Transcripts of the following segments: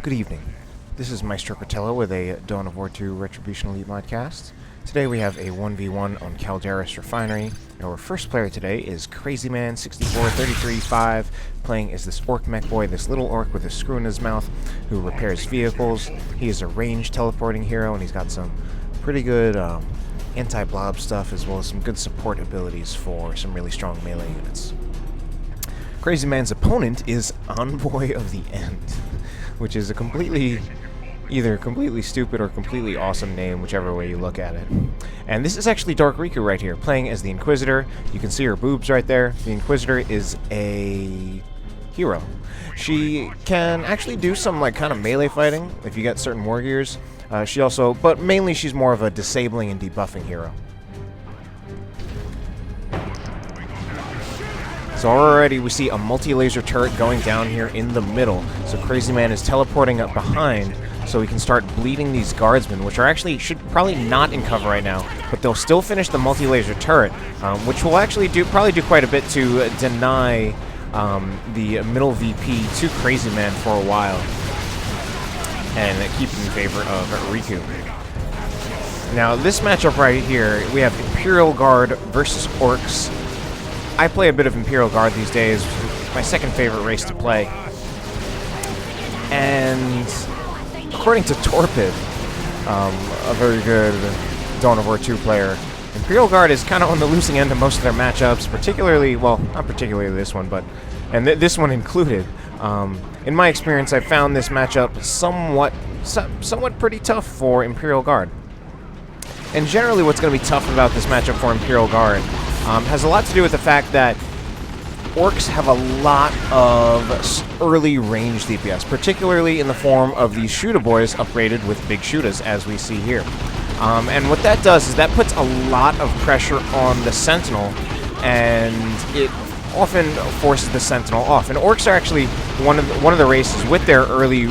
Good evening. This is Maestro Cortello with a Dawn of War 2 Retribution Elite modcast. Today we have a 1v1 on Calderis Refinery. Our first player today is Crazyman 6433-5, playing as this orc Mekboy, this little orc with a screw in his mouth who repairs vehicles. He is a ranged teleporting hero, and he's got some pretty good anti-blob stuff as well as some good support abilities for some really strong melee units. Crazyman's opponent is Envoy of the End, which is a either completely stupid or completely awesome name, whichever way you look at it. And this is actually Dark Riku right here, playing as the Inquisitor. You can see her boobs right there. The Inquisitor is a hero. She can actually do some kind of melee fighting if you get certain war gears. But mainly she's more of a disabling and debuffing hero. So already we see a multi-laser turret going down here in the middle. So Crazyman is teleporting up behind so he can start bleeding these guardsmen, which are should probably not in cover right now, but they'll still finish the multi-laser turret, which will actually probably do quite a bit to deny the middle VP to Crazyman for a while and keep it in favor of Riku. Now this matchup right here, we have Imperial Guard versus Orcs. I play a bit of Imperial Guard these days, my second favorite race to play. And according to Torpid, a very good Dawn of War 2 player, Imperial Guard is kind of on the losing end of most of their matchups, particularly, well, not particularly this one, but, and this one included. In my experience, I found this matchup somewhat pretty tough for Imperial Guard. And generally what's going to be tough about this matchup for Imperial Guard has a lot to do with the fact that Orcs have a lot of early range DPS, particularly in the form of these Shooter Boys upgraded with big shooters, as we see here. And what that does is that puts a lot of pressure on the Sentinel, and it often forces the Sentinel off. And Orcs are actually one of the races with their early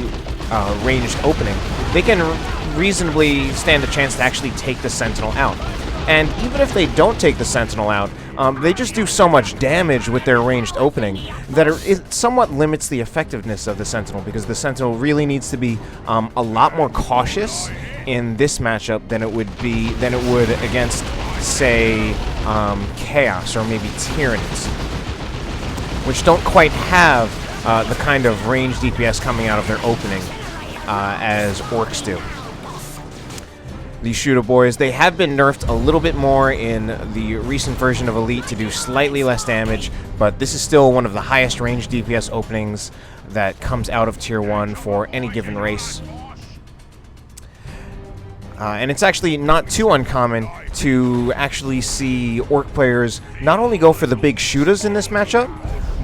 ranged opening. They can reasonably stand a chance to actually take the Sentinel out. And even if they don't take the Sentinel out, they just do so much damage with their ranged opening that it somewhat limits the effectiveness of the Sentinel, because the Sentinel really needs to be a lot more cautious in this matchup than it would against, say, Chaos or maybe Tyranids, which don't quite have the kind of ranged DPS coming out of their opening as Orcs do. These Shooter Boys, they have been nerfed a little bit more in the recent version of Elite to do slightly less damage, but this is still one of the highest range DPS openings that comes out of Tier 1 for any given race. And it's actually not too uncommon to actually see Orc players not only go for the big shooters in this matchup,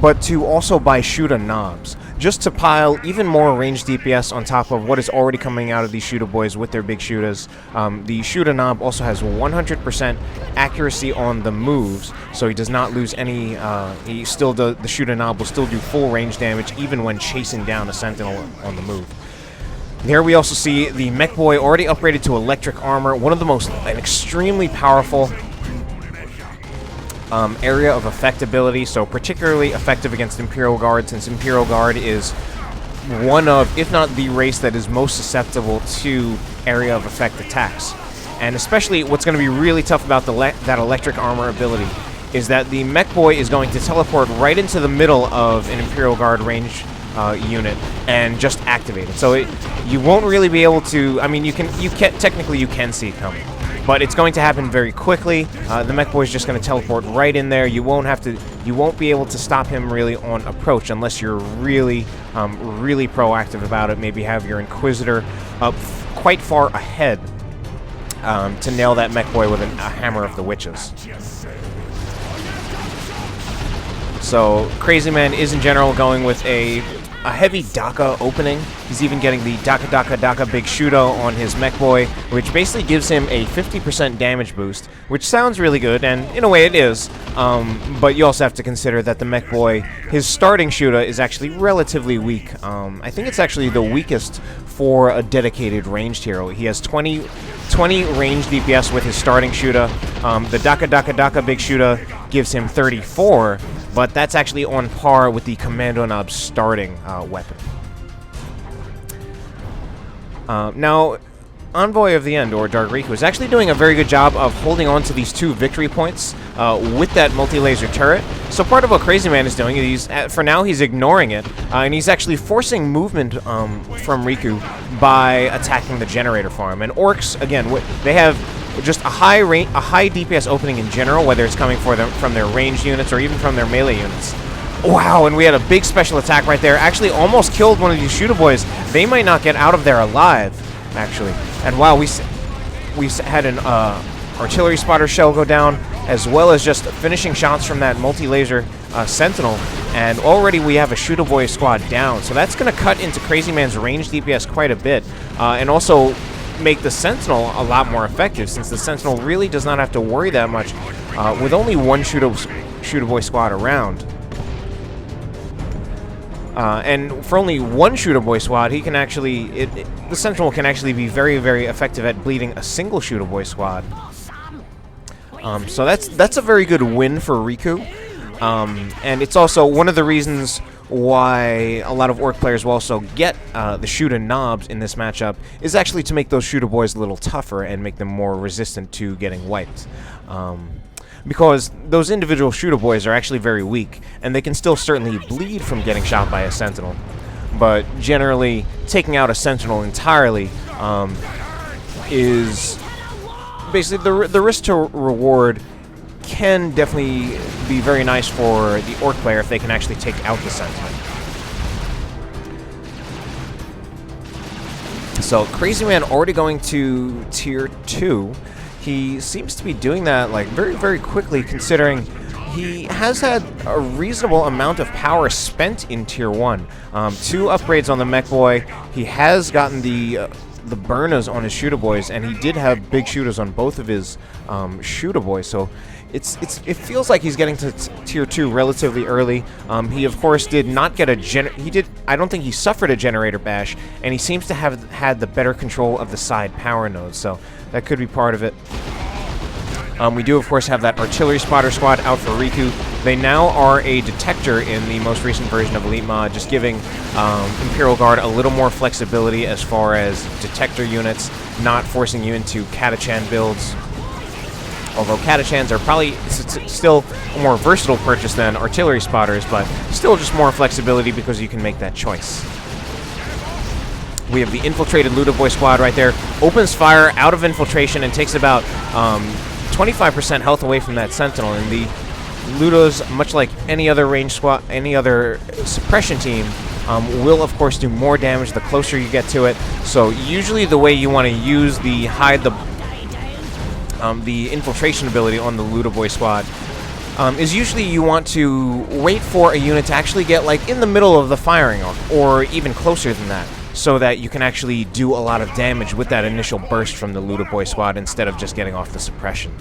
but to also buy shooter knobs, just to pile even more ranged DPS on top of what is already coming out of these Shooter Boys with their big shooters. The shooter knob also has 100% accuracy on the moves, so he does not lose any, the shooter knob will still do full range damage even when chasing down a Sentinel on the move. Here we also see the Mekboy already upgraded to electric armor, an extremely powerful area of effect ability, so particularly effective against Imperial Guard, since Imperial Guard is one of, if not the race that is most susceptible to area of effect attacks. And especially what's going to be really tough about that electric armor ability is that the Mekboy is going to teleport right into the middle of an Imperial Guard range unit and just activate it. So you won't really be able to, I mean, technically you can see it coming, but it's going to happen very quickly. The Mekboy is just going to teleport right in there. You won't be able to stop him really on approach unless you're really proactive about it. Maybe have your Inquisitor up quite far ahead to nail that Mekboy with a Hammer of the Witches. So Crazyman is in general going with a heavy Daka opening. He's even getting the Daka Big Shudo on his Mekboy, which basically gives him a 50% damage boost, which sounds really good, and in a way it is, but you also have to consider that the Mekboy, his starting Shuda is actually relatively weak. I think it's actually the weakest for a dedicated ranged hero. He has 20 range DPS with his starting Shuda. The Daka Big Shuda gives him 34, but that's actually on par with the Commando Nob's starting weapon. Now, Envoy of the End, or Dark Riku, is actually doing a very good job of holding on to these 2 victory points with that multi-laser turret. So part of what Crazyman is doing is, for now, he's ignoring it, and he's actually forcing movement from Riku by attacking the generator farm. And orcs, again, they have just a high DPS opening in general, whether it's coming from their ranged units or even from their melee units. Wow, and we had a big special attack right there. Actually almost killed one of these shooter boys. They might not get out of there alive, actually. And wow, we had an artillery spotter shell go down, as well as just finishing shots from that multi-laser Sentinel. And already we have a shooter boy squad down. So that's going to cut into Crazyman's range DPS quite a bit. And also make the Sentinel a lot more effective, since the Sentinel really does not have to worry that much with only one shooter boy squad around. And for only one shooter boy squad, he can actually the Sentinel can actually be very, very effective at bleeding a single shooter boy squad. So that's a very good win for Riku, and it's also one of the reasons why a lot of orc players will also get the shooter knobs in this matchup, is actually to make those shooter boys a little tougher and make them more resistant to getting wiped. Because those individual shooter boys are actually very weak, and they can still certainly bleed from getting shot by a Sentinel. But generally, taking out a Sentinel entirely is basically the risk to reward can definitely be very nice for the orc player if they can actually take out the Sentinel. So Crazyman already going to tier 2. He seems to be doing that like very, very quickly, considering he has had a reasonable amount of power spent in tier 1. 2 upgrades on the Mekboy. He has gotten the burners on his shooter boys, and he did have big shooters on both of his shooter boys. So it feels like he's getting to tier 2 relatively early. He of course did not get I don't think he suffered a generator bash, and he seems to have had the better control of the side power nodes. So that could be part of it. We do, of course, have that artillery spotter squad out for Riku. They now are a detector in the most recent version of Elite Mod, just giving Imperial Guard a little more flexibility as far as detector units, not forcing you into Catachan builds. Although Catachans are probably still a more versatile purchase than artillery spotters, but still just more flexibility because you can make that choice. We have the infiltrated Luda boy squad right there. Opens fire out of infiltration and takes about 25% health away from that Sentinel. And the Ludas, much like any other range squad, any other suppression team, will of course do more damage the closer you get to it. So usually the way you want to use the infiltration ability on the Luda boy squad is usually you want to wait for a unit to actually get like in the middle of the firing arc, or even closer than that, so that you can actually do a lot of damage with that initial burst from the Luda boy squad instead of just getting off the suppression.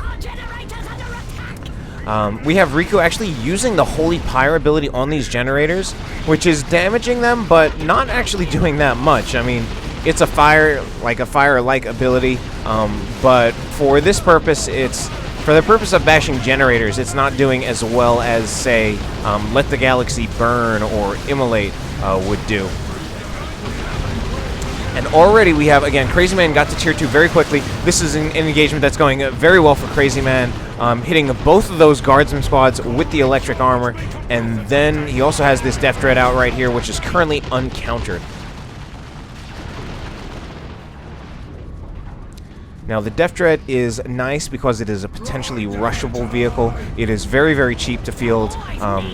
We have Riku actually using the Holy Pyre ability on these generators, which is damaging them, but not actually doing that much. I mean, it's a fire-like ability, but for this purpose, for the purpose of bashing generators, it's not doing as well as, say, Let the Galaxy Burn or Immolate would do. And already we have, again, Crazyman got to tier 2 very quickly. This is an engagement that's going very well for Crazyman, hitting both of those guardsman squads with the electric armor. And then he also has this Death Dread out right here, which is currently uncountered. Now, the Death Dread is nice because it is a potentially rushable vehicle. It is very, very cheap to field.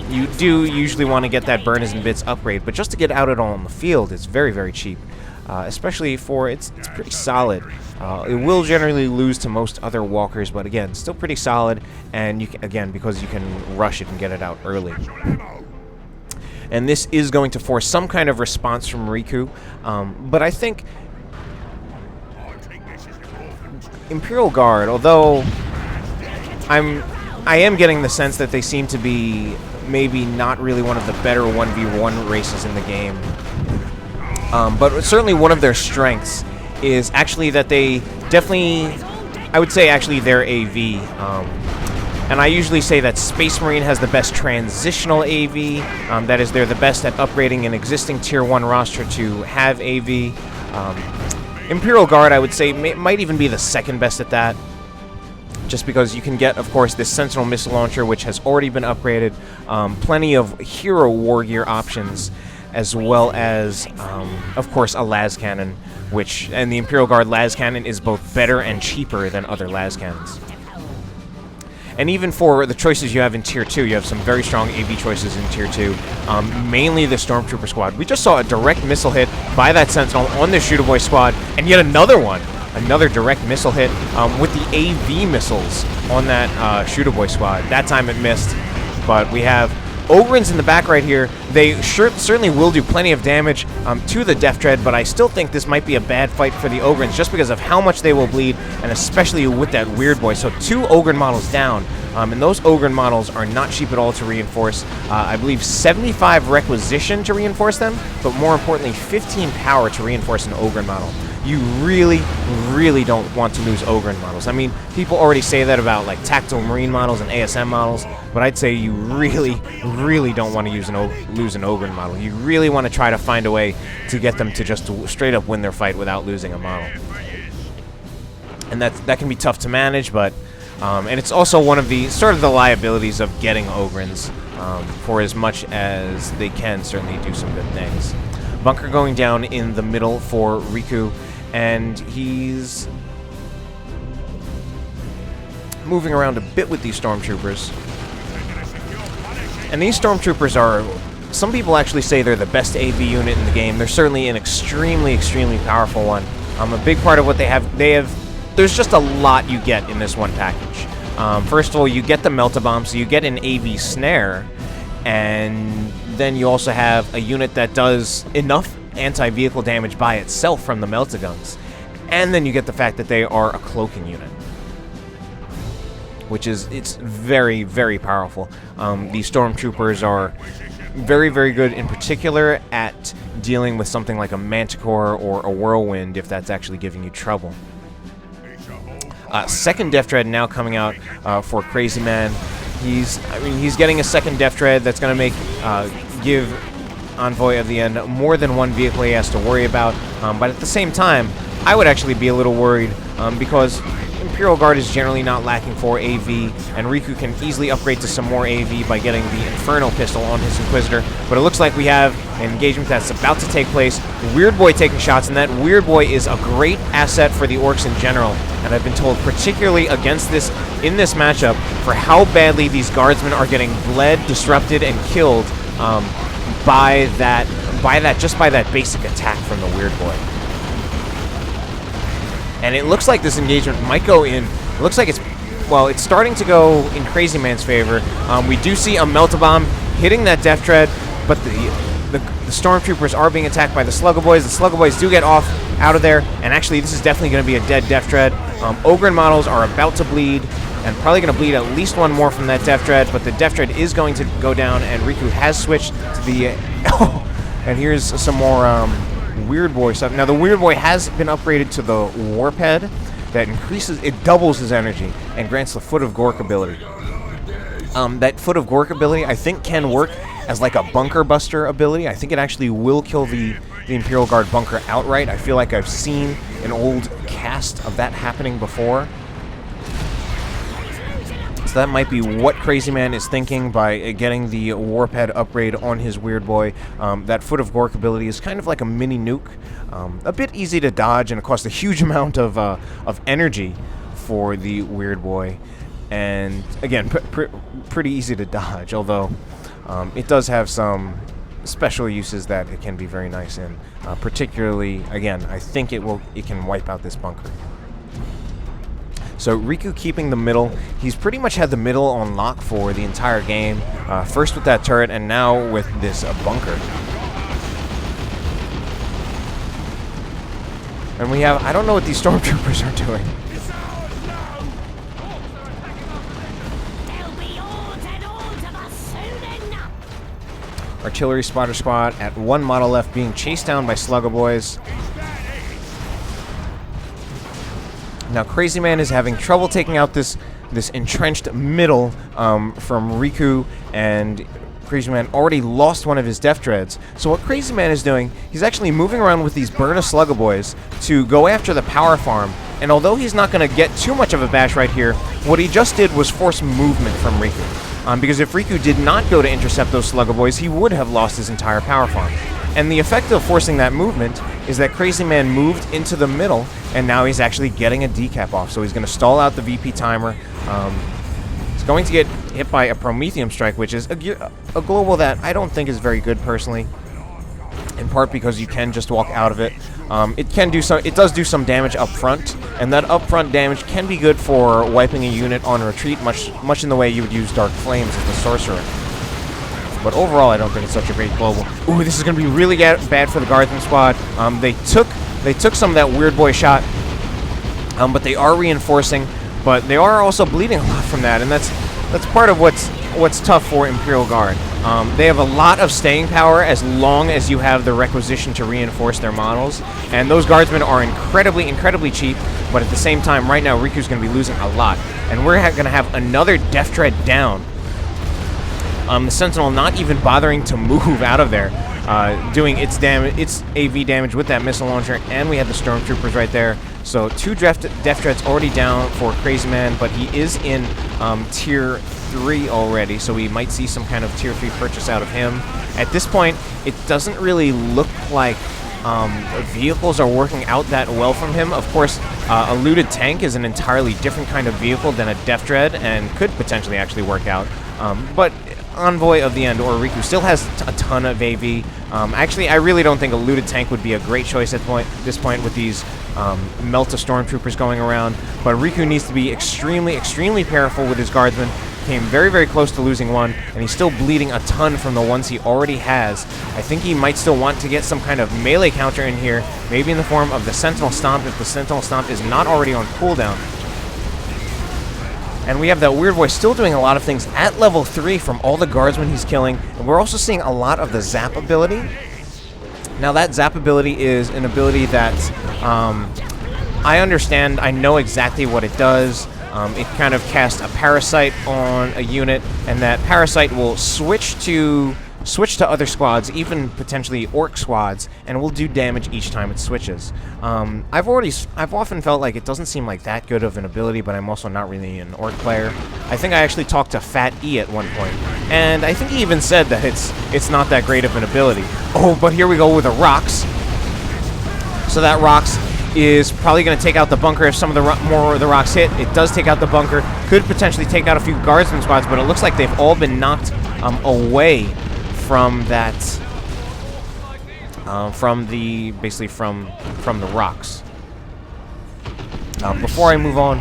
You do usually want to get that Burners and Bits upgrade, but just to get out it all on the field, it's very, very cheap. Especially for it's pretty solid. It will generally lose to most other walkers, but again, still pretty solid. And you can, again, because you can rush it and get it out early. And this is going to force some kind of response from Riku, but I think Imperial Guard, although I am getting the sense that they seem to be maybe not really one of the better 1v1 races in the game. But certainly one of their strengths is actually that they definitely, I would say actually their AV. And I usually say that Space Marine has the best transitional AV. That is, they're the best at upgrading an existing tier 1 roster to have AV. Imperial Guard, I would say, might even be the second best at that. Just because you can get, of course, this Sentinel missile launcher, which has already been upgraded. Plenty of hero war gear options, as well as, of course, a las cannon, and the Imperial Guard las cannon is both better and cheaper than other las cannons. And even for the choices you have in Tier 2, you have some very strong AV choices in Tier 2, mainly the Stormtrooper squad. We just saw a direct missile hit by that Sentinel on the Shooter Boy squad, and yet another one. Another direct missile hit with the AV missiles on that Shooter Boy squad. That time it missed, but we have Ogrins in the back right here. They certainly will do plenty of damage to the Death Dread, but I still think this might be a bad fight for the Ogrins just because of how much they will bleed, and especially with that Weird Boy. So 2 Ogrin models down, and those Ogrin models are not cheap at all to reinforce. I believe 75 requisition to reinforce them, but more importantly 15 power to reinforce an Ogrin model. You really, really don't want to lose Ogrin models. I mean, people already say that about like Tactical Marine models and ASM models, but I'd say you really, really don't want to lose an Ogrin model. You really want to try to find a way to get them to just straight up win their fight without losing a model. And that can be tough to manage, but and it's also one of the sort of the liabilities of getting Ogrins. For as much as they can certainly do some good things. Bunker going down in the middle for Riku, and he's moving around a bit with these Stormtroopers. And these Stormtroopers are, some people actually say they're the best AV unit in the game. They're certainly an extremely, extremely powerful one. A big part of what they have, there's just a lot you get in this one package. First of all, you get the Melt-A-Bomb, so you get an AV snare, and then you also have a unit that does enough anti-vehicle damage by itself from the Melt-A-Guns. And then you get the fact that they are a cloaking unit, which is, it's very, very powerful. These Stormtroopers are very, very good in particular at dealing with something like a Manticore or a Whirlwind if that's actually giving you trouble. Second Death Dread now coming out for Crazyman. He's getting a second Death Dread that's going to give Envoy of the End more than one vehicle he has to worry about. But at the same time, I would actually be a little worried because Imperial Guard is generally not lacking for AV, and Riku can easily upgrade to some more AV by getting the Inferno pistol on his Inquisitor. But it looks like we have an engagement that's about to take place. Weird Boy taking shots, and that Weird Boy is a great asset for the Orcs in general. And I've been told, particularly against this, in this matchup, for how badly these Guardsmen are getting bled, disrupted, and killed by that basic attack from the Weird Boy. And it looks like this engagement might go in. It looks like it's starting to go in Crazyman's favor. We do see a Melt-A-Bomb hitting that Death Dread, but the Stormtroopers are being attacked by the Slugger Boys. The Slugger Boys do get out of there, and actually this is definitely going to be a dead Death Dread. Ogryn models are about to bleed, and probably going to bleed at least one more from that Death Dread, but the Death Dread is going to go down, and Riku has switched to the... and here's some more... Weird Boy stuff. Now the Weird Boy has been upgraded to the Warphead that doubles his energy and grants the Foot of Gork ability. That Foot of Gork ability I think can work as like a bunker buster ability. I think it actually will kill the Imperial Guard bunker outright. I feel like I've seen an old cast of that happening before. So that might be what Crazyman is thinking by getting the Warphead upgrade on his Weird Boy. That Foot of Gork ability is kind of like a mini nuke. A bit easy to dodge, and it costs a huge amount of energy for the Weird Boy. And again, pretty easy to dodge, although it does have some special uses that it can be very nice in. Particularly, again, I think it can wipe out this bunker. So Riku keeping the middle. He's pretty much had the middle on lock for the entire game. First with that turret, and now with this bunker. And we have, I don't know what these Stormtroopers are doing. Artillery Spotter Squad at one model left, being chased down by Slugger Boys. Now Crazyman is having trouble taking out this entrenched middle from Riku, and Crazyman already lost one of his Death Dreads. So what Crazyman is doing, he's actually moving around with these Burn a Slugga Boys to go after the power farm. And although he's not going to get too much of a bash right here, what he just did was force movement from Riku. Because if Riku did not go to intercept those Slugga Boys, he would have lost his entire power farm. And the effect of forcing that movement is that Crazyman moved into the middle, and now he's actually getting a decap off. So he's going to stall out the VP timer. He's going to get hit by a Prometheum Strike, which is a global that I don't think is very good personally. In part because you can just walk out of it. It does do some damage up front, and that up front damage can be good for wiping a unit on retreat, much in the way you would use Dark Flames as the sorcerer. But overall, I don't think it's such a great global. Ooh, this is going to be really bad for the Guardsman squad. They took some of that Weird Boy shot, but they are reinforcing. But they are also bleeding a lot from that, and that's part of what's tough for Imperial Guard. They have a lot of staying power as long as you have the requisition to reinforce their models, and those Guardsmen are incredibly cheap. But at the same time, right now Riku's going to be losing a lot, and we're going to have another Death Dread down. The Sentinel not even bothering to move out of there, doing its AV damage with that missile launcher, and we have the Stormtroopers right there. So 2 Death Dreads already down for Crazyman, but he is in Tier 3 already, so we might see some kind of Tier 3 purchase out of him. At this point, it doesn't really look like vehicles are working out that well from him. Of course, a looted tank is an entirely different kind of vehicle than a Death Dread, and could potentially actually work out. But Envoy of the End, or Riku, still has a ton of AV. Actually, I really don't think a looted tank would be a great choice at this point with these Melta Stormtroopers going around. But Riku needs to be extremely careful with his Guardsmen. Came very close to losing one, and he's still bleeding a ton from the ones he already has. I think he might still want to get some kind of melee counter in here, maybe in the form of the Sentinel Stomp if the Sentinel Stomp is not already on cooldown. And we have that Weird Boy still doing a lot of things at level 3 from all the Guardsmen he's killing. And we're also seeing a lot of the Zap ability. Now that Zap ability is an ability that I understand. I know exactly what it does. It kind of casts a Parasite on a unit, and that Parasite will switch to other squads, even potentially Orc squads, and will do damage each time it switches. I've often felt like it doesn't seem like that good of an ability, but I'm also not really an Orc player. I think I actually talked to Fat E at one point, and I think he even said that it's not that great of an ability. Oh, but here we go with a Rox. So that Rox is probably going to take out the bunker if some of the more of the rocks hit. It does take out the bunker. Could potentially take out a few Guardsman squads, but it looks like they've all been knocked away from that, basically from the rocks. Before I move on,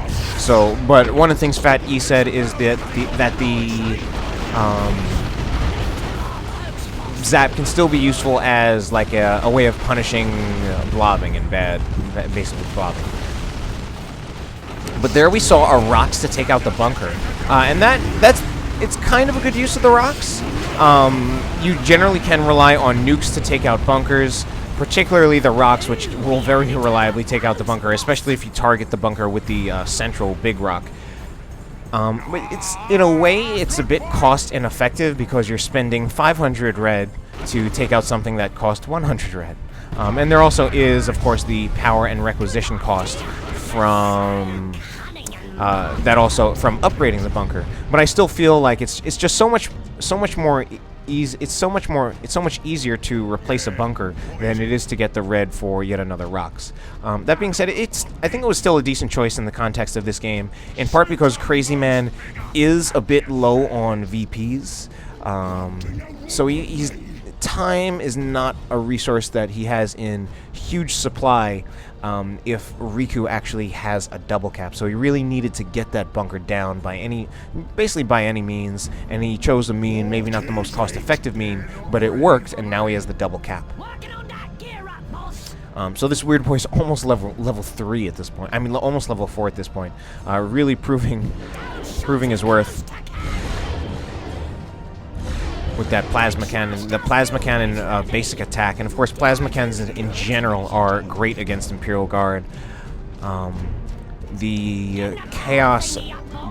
but one of the things Fat E said is that the Zap can still be useful as like a way of punishing blobbing and basically blobbing. But there we saw a Rox to take out the bunker, and it's kind of a good use of the Rox. You generally can rely on nukes to take out bunkers, particularly the Rox, which will very reliably take out the bunker, especially if you target the bunker with the central big rock. But in a way, it's a bit cost ineffective because you're spending 500 red to take out something that cost 100 red. And there also is, of course, the power and requisition cost from from upgrading the bunker. But I still feel like it's just so much more easy. It's so much easier to replace a bunker than it is to get the red for yet another Rox. That being said, I think it was still a decent choice in the context of this game, in part because Crazyman is a bit low on VPs. So he's time is not a resource that he has in huge supply if Riku actually has a double cap. So he really needed to get that bunker down basically by any means, and he chose a mean, maybe not the most cost-effective mean, but it worked, and now he has the double cap. So this Weird Boy is almost level 3 at this point. I mean, almost level 4 at this point. Really proving his worth with that plasma cannon. The plasma cannon basic attack, and of course plasma cannons in general are great against Imperial Guard. The chaos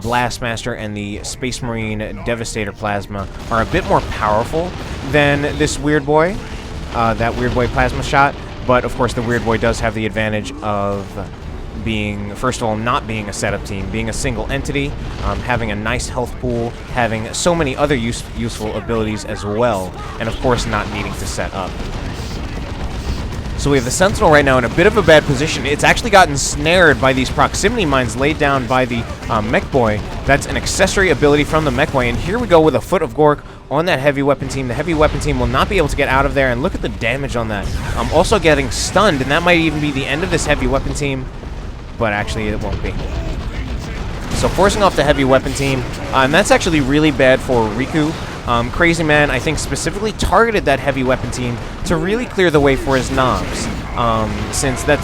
Blastmaster and the Space Marine Devastator Plasma are a bit more powerful than this Weird Boy, that Weird Boy Plasma Shot. But, of course, the Weird Boy does have the advantage of being, first of all, not being a setup team, being a single entity, having a nice health pool, having so many other useful abilities as well, and, of course, not needing to set up. So we have the Sentinel right now in a bit of a bad position. It's actually gotten snared by these proximity mines laid down by the Mekboy. That's an accessory ability from the Mekboy, and here we go with a Foot of Gork on that heavy weapon team. The heavy weapon team will not be able to get out of there, and look at the damage on that. Also getting stunned, and that might even be the end of this heavy weapon team, but actually it won't be. So forcing off the heavy weapon team, and that's actually really bad for Riku. Crazyman, I think, specifically targeted that heavy weapon team to really clear the way for his knobs. Since that's,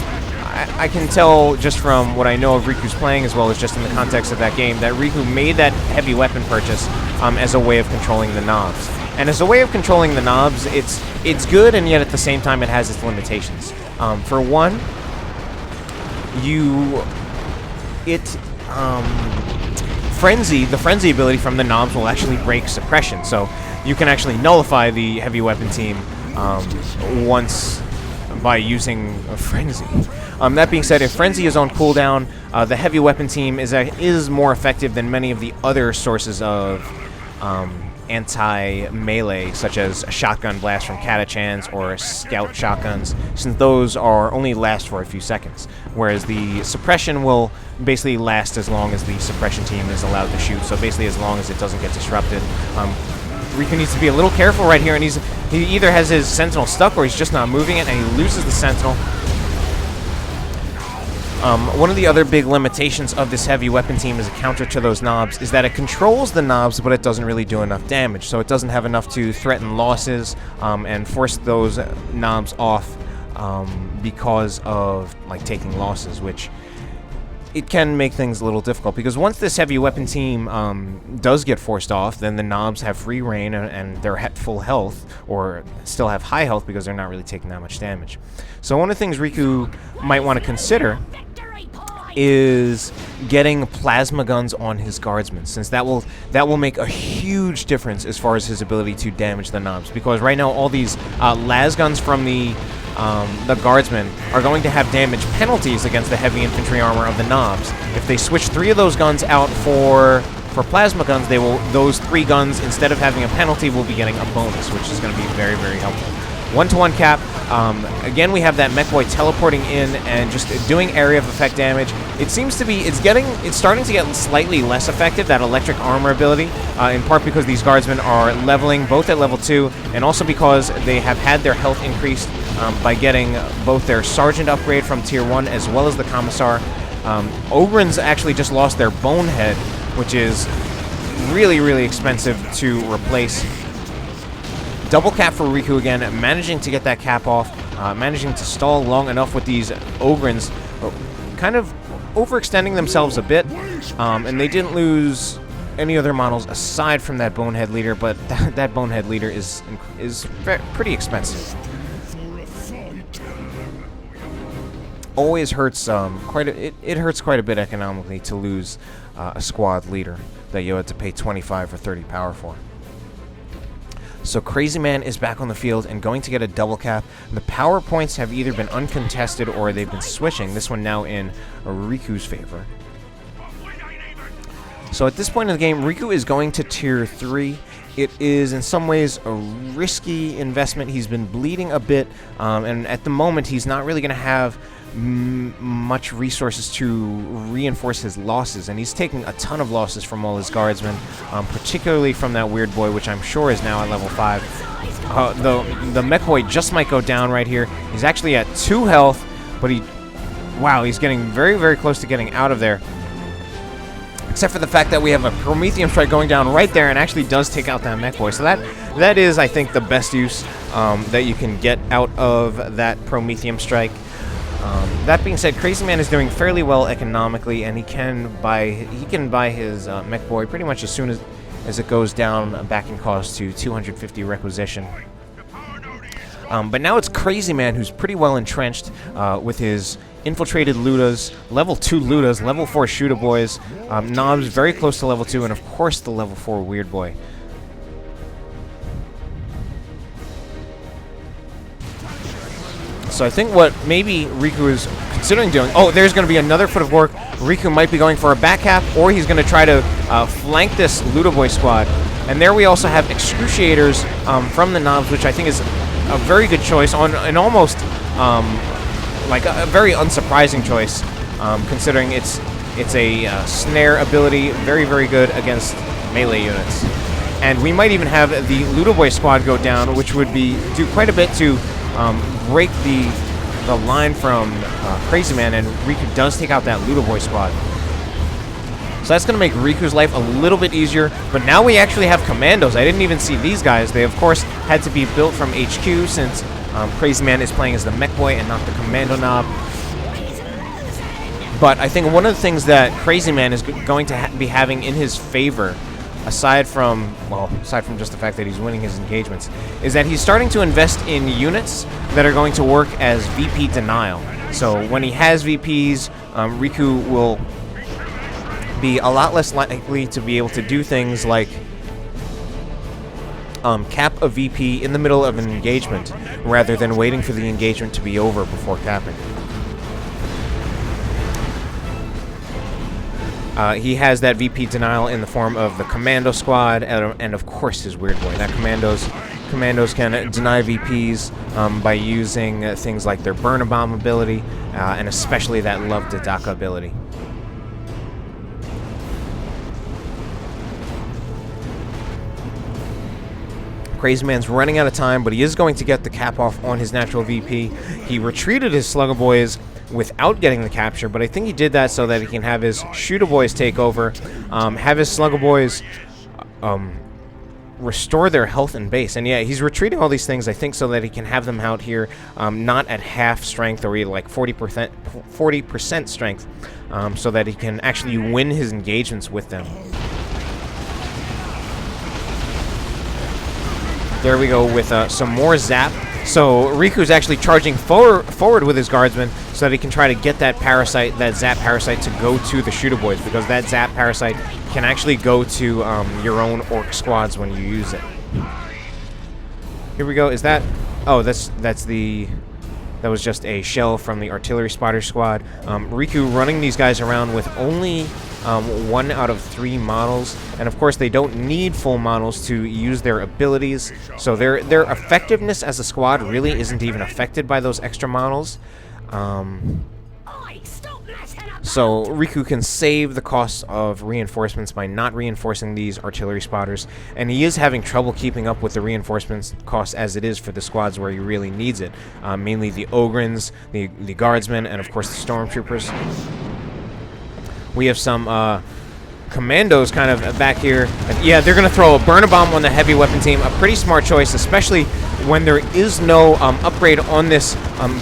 I can tell just from what I know of Riku's playing, as well as just in the context of that game, that Riku made that heavy weapon purchase as a way of controlling the knobs. And as a way of controlling the knobs, it's good, and yet at the same time it has its limitations. For one, the frenzy ability from the knobs will actually break suppression, so you can actually nullify the heavy weapon team once by using a frenzy. That being said, if frenzy is on cooldown, the heavy weapon team is more effective than many of the other sources of anti-melee, such as a shotgun blast from Katachans or scout shotguns, since those only last for a few seconds, whereas the suppression will basically last as long as the suppression team is allowed to shoot, so basically as long as it doesn't get disrupted. Riku needs to be a little careful right here, and he either has his Sentinel stuck or he's just not moving it, and he loses the Sentinel. One of the other big limitations of this heavy weapon team as a counter to those knobs is that it controls the knobs, but it doesn't really do enough damage. So it doesn't have enough to threaten losses and force those knobs off because of taking losses, which it can make things a little difficult. Because once this heavy weapon team does get forced off, then the knobs have free reign and they're at full health, or still have high health because they're not really taking that much damage. So one of the things Riku might want to consider is getting plasma guns on his guardsmen, since that will make a huge difference as far as his ability to damage the knobs. Because right now all these las guns from the guardsmen are going to have damage penalties against the heavy infantry armor of the knobs. If they switch 3 of those guns out for plasma guns, those 3 guns, instead of having a penalty, will be getting a bonus, which is going to be very, very helpful. 1-to-1 cap. Again, we have that Mekboy teleporting in and just doing area of effect damage. It seems to be, it's starting to get slightly less effective, that electric armor ability, in part because these guardsmen are leveling both at level 2, and also because they have had their health increased by getting both their Sergeant upgrade from Tier 1 as well as the Commissar. Ogren's actually just lost their Bonehead, which is really, really expensive to replace. Double cap for Riku again, managing to get that cap off, managing to stall long enough with these Ogrens, kind of overextending themselves a bit, and they didn't lose any other models aside from that Bonehead leader, but that Bonehead leader is pretty expensive. Always hurts it hurts quite a bit economically to lose a squad leader that you had to pay 25 or 30 power for. So Crazyman is back on the field and going to get a double cap. The power points have either been uncontested or they've been switching. This one now in Riku's favor. So at this point in the game, Riku is going to Tier 3. It is in some ways a risky investment. He's been bleeding a bit, and at the moment he's not really going to have much resources to reinforce his losses, and he's taking a ton of losses from all his guardsmen, particularly from that Weird Boy, which I'm sure is now at level 5. The Mekboy just might go down right here. He's actually at 2 health, but he's getting very, very close to getting out of there. Except for the fact that we have a Prometheum Strike going down right there and actually does take out that Mekboy. So that is, I think, the best use that you can get out of that Prometheum Strike. That being said, Crazyman is doing fairly well economically, and he can buy his Mekboy pretty much as soon as it goes down back in cost to 250 requisition. But now it's Crazyman, who's pretty well entrenched with his infiltrated Ludas, level 2 Ludas, level 4 Shooter Boys, Knobs very close to level 2, and of course the level 4 Weird Boy. So I think what maybe Riku is considering doing... Oh, there's going to be another Foot of Work. Riku might be going for a back cap, or he's going to try to flank this Luda Boy squad. And there we also have Excruciators from the Knobs, which I think is a very good choice, on an almost like a very unsurprising choice, considering it's a snare ability, very, very good against melee units. And we might even have the Luda Boy squad go down, which would do quite a bit to break the line from Crazyman, and Riku does take out that Luda Boy squad. So that's going to make Riku's life a little bit easier, but now we actually have commandos. I didn't even see these guys. They, of course, had to be built from HQ since Crazyman is playing as the Mekboy and not the Commando Knob. But I think one of the things that Crazyman is going to be having in his favor, aside from just the fact that he's winning his engagements, is that he's starting to invest in units that are going to work as VP denial. So when he has VPs, Riku will be a lot less likely to be able to do things like cap a VP in the middle of an engagement, rather than waiting for the engagement to be over before capping. He has that VP denial in the form of the Commando Squad and of course his Weird Boy. That Commandos can deny VPs by using things like their Burn a Bomb ability and especially that Love to Daka ability. Crazyman's running out of time, but he is going to get the cap off on his natural VP. He retreated his Slugger Boys without getting the capture, but I think he did that so that he can have his Shooter Boys take over, have his Slugger Boys restore their health and base. And yeah, he's retreating all these things, I think, so that he can have them out here not at half strength or like 40% strength, so that he can actually win his engagements with them. There we go with some more zap. So Riku's actually charging forward with his guardsmen so that he can try to get that parasite, that zap parasite, to go to the Shooter Boys, because that zap parasite can actually go to your own orc squads when you use it. Here we go. Is that? Oh, that was just a shell from the artillery spotter squad. Riku running these guys around with only 1 out of 3 models, and of course they don't need full models to use their abilities, so their effectiveness as a squad really isn't even affected by those extra models. So Riku can save the cost of reinforcements by not reinforcing these artillery spotters, and he is having trouble keeping up with the reinforcements cost as it is for the squads where he really needs it, mainly the Ogrins, the Guardsmen, and of course the Stormtroopers. We have some commandos kind of back here. Yeah, they're going to throw a burner bomb on the heavy weapon team. A pretty smart choice, especially when there is no upgrade on this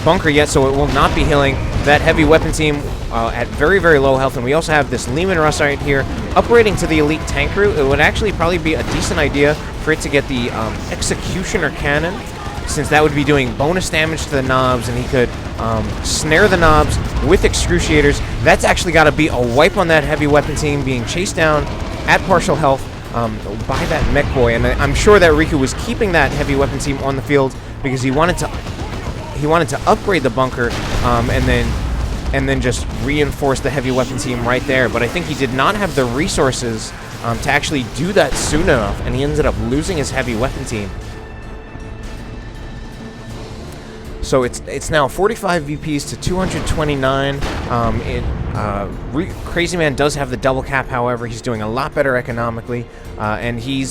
bunker yet, so it will not be healing that heavy weapon team at very, very low health. And we also have this Leman Russ right here. Upgrading to the elite tank crew, it would actually probably be a decent idea for it to get the Executioner Cannon, since that would be doing bonus damage to the Knobs, and he could snare the Knobs with Excruciators. That's actually got to be a wipe on that heavy weapon team, being chased down at partial health by that Mekboy. And I'm sure that Riku was keeping that heavy weapon team on the field because he wanted to upgrade the bunker and then just reinforce the heavy weapon team right there. But I think he did not have the resources to actually do that soon enough, and he ended up losing his heavy weapon team. So it's now 45 VPs to 229. Crazyman does have the double cap, however. He's doing a lot better economically, and he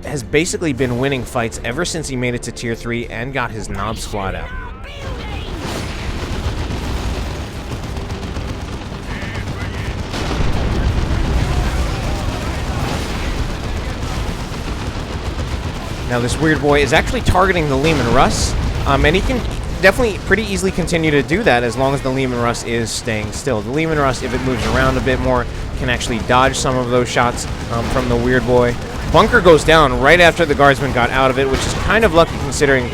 has basically been winning fights ever since he made it to Tier 3 and got his Knob squad out. Now this Weird Boy is actually targeting the Leman Russ, and he can definitely pretty easily continue to do that as long as the Leman Russ is staying still. The Leman Russ, if it moves around a bit more, can actually dodge some of those shots from the Weird Boy. Bunker goes down right after the Guardsman got out of it, which is kind of lucky considering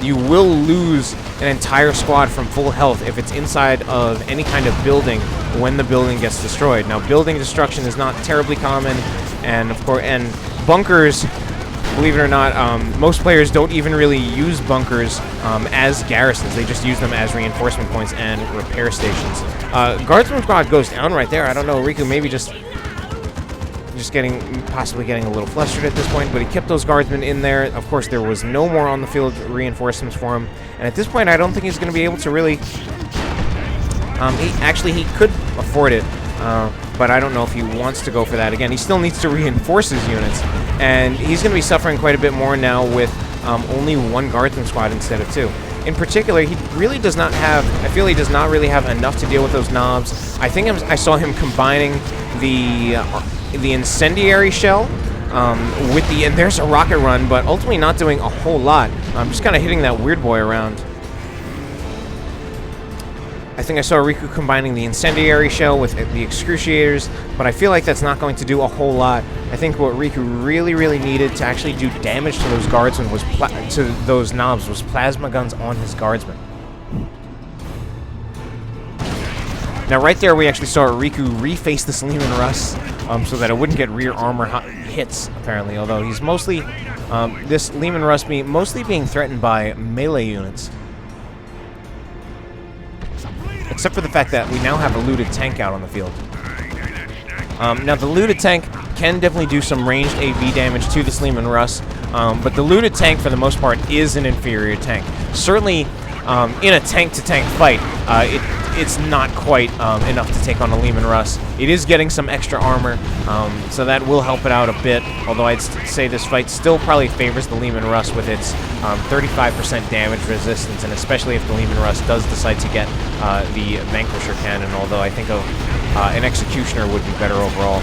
you will lose an entire squad from full health if it's inside of any kind of building when the building gets destroyed. Now, building destruction is not terribly common, and of course, and bunkers, believe it or not, most players don't even really use bunkers as garrisons. They just use them as reinforcement points and repair stations. Guardsman squad goes down right there. I don't know, Riku maybe just possibly getting a little flustered at this point, but he kept those guardsmen in there. Of course, there was no more on the field reinforcements for him, and at this point, I don't think he's going to be able to really. He could afford it, but I don't know if he wants to go for that again. He still needs to reinforce his units, and he's going to be suffering quite a bit more now with only one guardsman squad instead of two. In particular, he really does not have. I feel he does not really have enough to deal with those knobs. I think I saw him combining the incendiary shell with and there's a rocket run, but ultimately not doing a whole lot. Just kind of hitting that weird boy around. I think I saw Riku combining the incendiary shell with the excruciators, but I feel like that's not going to do a whole lot. I think what Riku really needed to actually do damage to those guardsmen was those knobs was plasma guns on his guardsmen. Now, right there, we actually saw Riku reface this Leman Russ so that it wouldn't get rear armor hits, apparently, although he's mostly, this Leman Russ mostly being threatened by melee units. Except for the fact that we now have a looted tank out on the field. Now, the looted tank can definitely do some ranged AV damage to this Leman Russ, but the looted tank, for the most part, is an inferior tank. Certainly, in a tank-to-tank fight, it's not quite enough to take on a Leman Russ. It is getting some extra armor, so that will help it out a bit, although I'd say this fight still probably favors the Leman Russ with its 35% damage resistance, and especially if the Leman Russ does decide to get the Vanquisher Cannon, although I think an Executioner would be better overall.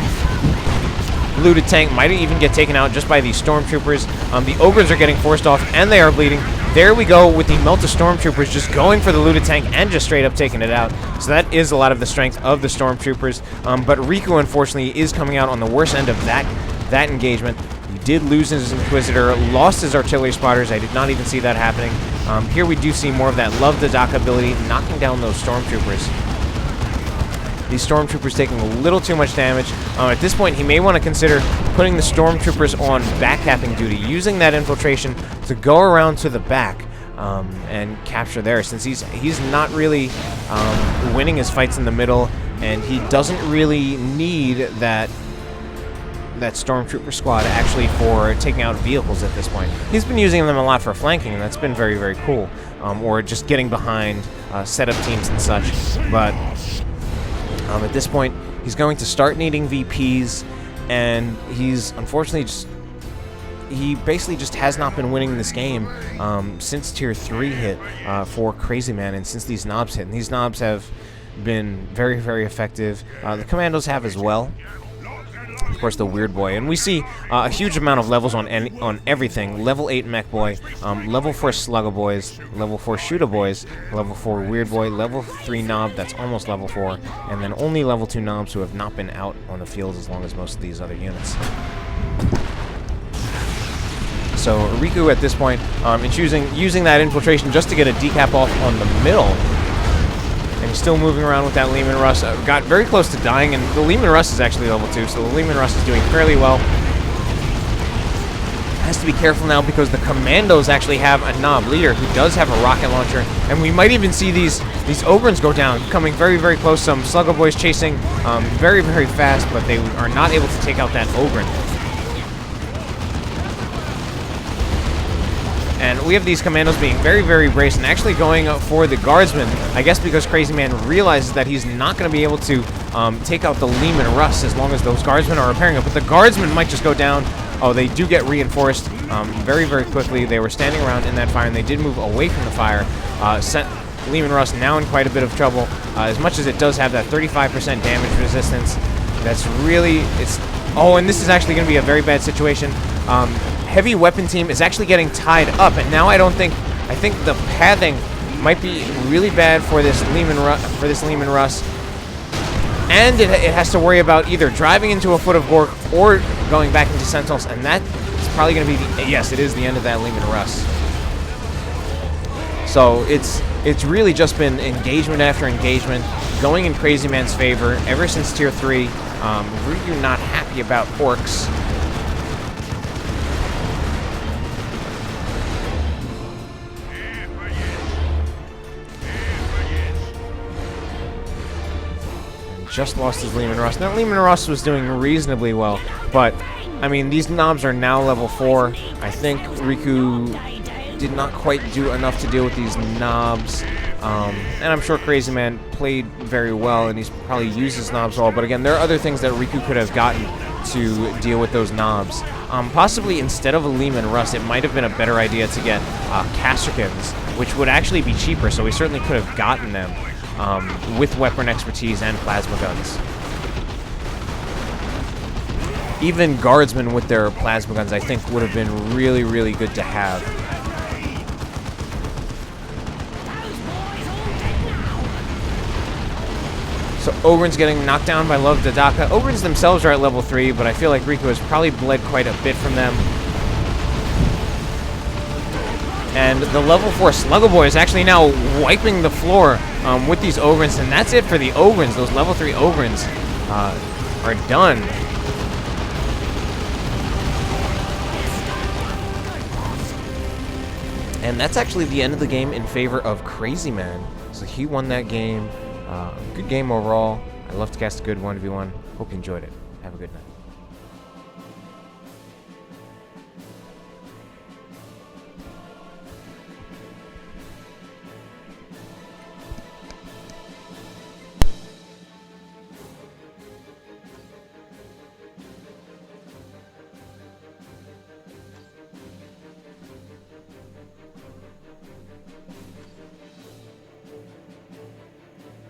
Looted tank might even get taken out just by these Stormtroopers. The Ogres are getting forced off, and they are bleeding. There we go with the Melta Stormtroopers just going for the looted tank and just straight up taking it out. So that is a lot of the strength of the Stormtroopers. But Riku, unfortunately, is coming out on the worst end of that engagement. He did lose his Inquisitor, lost his artillery spotters. I did not even see that happening. Here we do see more of that Love the Dock ability, knocking down those Stormtroopers. These Stormtroopers taking a little too much damage. At this point, he may want to consider putting the Stormtroopers on backcapping duty, using that infiltration to go around to the back and capture there, since he's not really winning his fights in the middle, and he doesn't really need that Stormtrooper squad actually for taking out vehicles at this point. He's been using them a lot for flanking, and that's been very cool, or just getting behind setup teams and such, but at this point, he's going to start needing VPs, and he's unfortunately he basically just has not been winning this game since Tier 3 hit for Crazyman, and since these knobs hit. And these knobs have been very effective. The Commandos have as well. Of course, the Weird Boy, and we see a huge amount of levels on everything. Level 8 Mekboy, level 4 Slugga Boys, level 4 Shooter Boys, level 4 Weird Boy, level 3 Knob that's almost level 4, and then only level 2 Knobs who have not been out on the field as long as most of these other units. So Riku at this point is using that infiltration just to get a decap off on the middle. And he's still moving around with that Leman Russ. Got very close to dying, and the Leman Russ is actually level 2, so the Leman Russ is doing fairly well. Has to be careful now because the Commandos actually have a Knob leader who does have a rocket launcher, and we might even see these Ogrins go down, coming very close. Some Slugga Boys chasing very fast, but they are not able to take out that Ogrin. And we have these Commandos being very braced and actually going for the Guardsmen. I guess because Crazyman realizes that he's not going to be able to take out the Leman Russ as long as those Guardsmen are repairing it. But the Guardsmen might just go down. Oh, they do get reinforced very quickly. They were standing around in that fire, and they did move away from the fire. Sent Leman Russ now in quite a bit of trouble. As much as it does have that 35% damage resistance, that's really... Oh, and this is actually going to be a very bad situation. Heavy weapon team is actually getting tied up, and now I think the pathing might be really bad for this Leman Russ, and it has to worry about either driving into a foot of Gork or going back into Sentinels, and that is probably going to be yes, it is the end of that Leman Russ. So it's really just been engagement after engagement, going in Crazyman's favor ever since Tier 3. Riku not happy about orcs. And just lost his Leman Russ. Now, Leman Russ was doing reasonably well, but, I mean, these knobs are now level 4. I think Riku did not quite do enough to deal with these knobs. And I'm sure Crazyman played very well, and he's probably used his knobs well. But again, there are other things that Riku could have gotten to deal with those knobs. Possibly instead of a Leman Russ, it might have been a better idea to get Castricans, which would actually be cheaper, so we certainly could have gotten them with weapon expertise and plasma guns. Even guardsmen with their plasma guns, I think, would have been really, really good to have. So Ogren's getting knocked down by Love Dadaka. Ogrens themselves are at level 3, but I feel like Riku has probably bled quite a bit from them. And the level 4 Sluggo Boy is actually now wiping the floor with these Ogrens, and that's it for the Ogrens. Those level 3 Ogrens are done. And that's actually the end of the game in favor of Crazyman. So he won that game. Good game overall. I love to cast a good 1v1. Hope you enjoyed it. Have a good night.